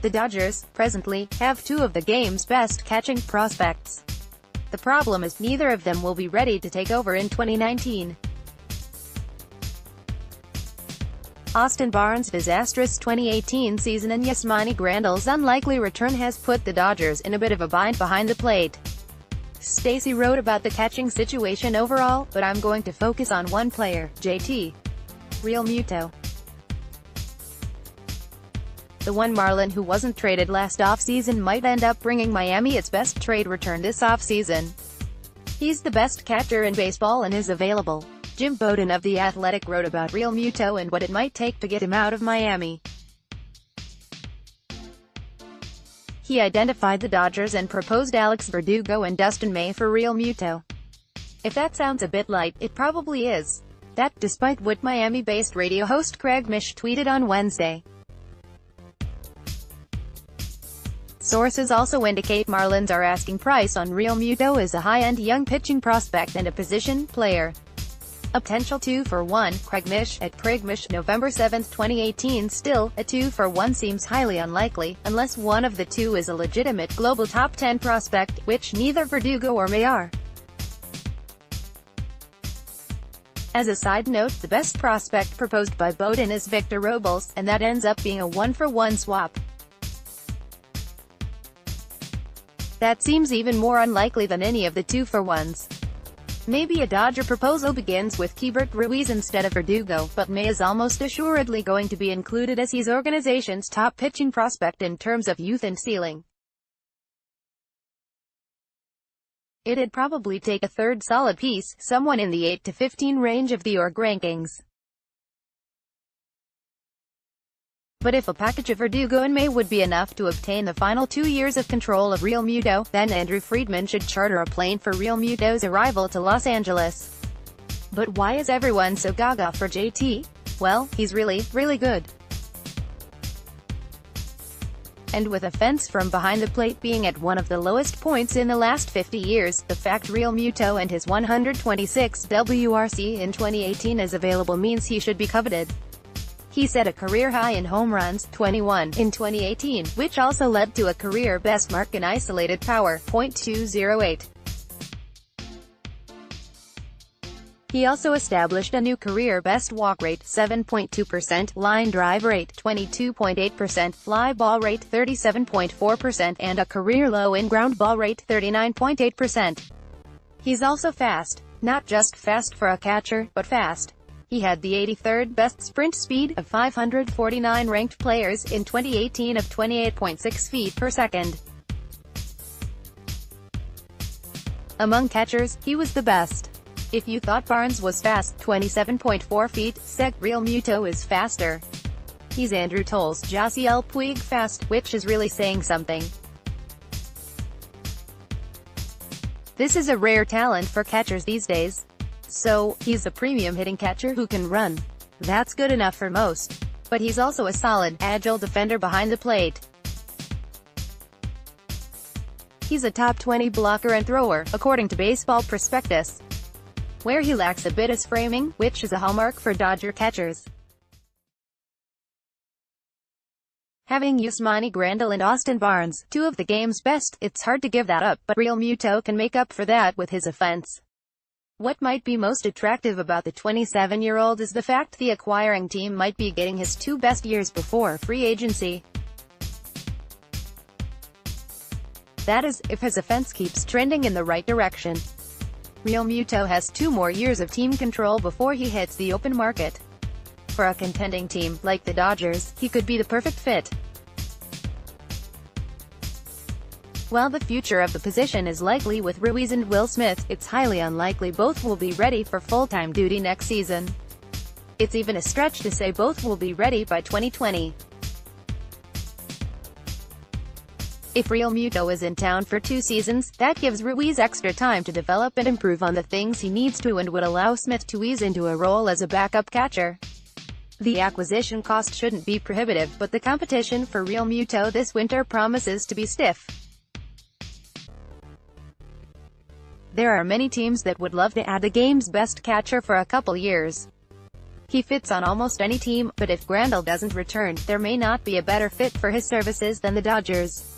The Dodgers, presently, have two of the game's best catching prospects. The problem is neither of them will be ready to take over in 2019. Austin Barnes' disastrous 2018 season and Yasmani Grandal's unlikely return has put the Dodgers in a bit of a bind behind the plate. Stacie wrote about the catching situation overall, but I'm going to focus on one player, J.T. Realmuto. The one Marlin who wasn't traded last offseason might end up bringing Miami its best trade return this offseason. He's the best catcher in baseball and is available. Jim Bowden of The Athletic wrote about Realmuto and what it might take to get him out of Miami. He identified the Dodgers and proposed Alex Verdugo and Dustin May for Realmuto. If that sounds a bit light, it probably is. That, despite what Miami-based radio host Craig Mish tweeted on Wednesday. Sources also indicate Marlins are asking price on Realmuto as a high-end young pitching prospect and a position player. A potential 2-for-1, Craig Mish, at Craig Mish, November 7, 2018. Still, a 2-for-1 seems highly unlikely, unless one of the two is a legitimate global top 10 prospect, which neither Verdugo or May are. As a side note, the best prospect proposed by Bowden is Victor Robles, and that ends up being a 1-for-1 swap. That seems even more unlikely than any of the 2-for-1s. Maybe a Dodger proposal begins with Keibert Ruiz instead of Verdugo, but May is almost assuredly going to be included as he's organization's top pitching prospect in terms of youth and ceiling. It'd probably take a third solid piece, someone in the 8 to 15 range of the org rankings. But if a package of Verdugo and May would be enough to obtain the final 2 years of control of Realmuto, then Andrew Friedman should charter a plane for Realmuto's arrival to Los Angeles. But why is everyone so gaga for JT? Well, he's really, really good. And with a fence from behind the plate being at one of the lowest points in the last 50 years, the fact Realmuto and his 126 WRC in 2018 is available means he should be coveted. He set a career high in home runs, 21, in 2018, which also led to a career best mark in isolated power, .208. He also established a new career best walk rate, 7.2%, line drive rate, 22.8%, fly ball rate, 37.4%, and a career low in ground ball rate, 39.8%. He's also fast. Not just fast for a catcher, but fast. He had the 83rd best sprint speed, of 549 ranked players, in 2018 of 28.6 feet per second. Among catchers, he was the best. If you thought Barnes was fast, 27.4 feet, Realmuto is faster. He's Andrew Tolle's Josiel Puig fast, which is really saying something. This is a rare talent for catchers these days. So, he's a premium hitting catcher who can run. That's good enough for most. But he's also a solid, agile defender behind the plate. He's a top 20 blocker and thrower, according to Baseball Prospectus. Where he lacks a bit is framing, which is a hallmark for Dodger catchers. Having Yasmani Grandal and Austin Barnes, two of the game's best, it's hard to give that up, but Realmuto can make up for that with his offense. What might be most attractive about the 27-year-old is the fact the acquiring team might be getting his two best years before free agency. That is, if his offense keeps trending in the right direction. Realmuto has 2 more years of team control before he hits the open market. For a contending team, like the Dodgers, he could be the perfect fit. While the future of the position is likely with Ruiz and Will Smith, it's highly unlikely both will be ready for full-time duty next season. It's even a stretch to say both will be ready by 2020. If Realmuto is in town for 2 seasons, that gives Ruiz extra time to develop and improve on the things he needs to and would allow Smith to ease into a role as a backup catcher. The acquisition cost shouldn't be prohibitive, but the competition for Realmuto this winter promises to be stiff. There are many teams that would love to add the game's best catcher for a couple years. He fits on almost any team, but if Grandal doesn't return, there may not be a better fit for his services than the Dodgers.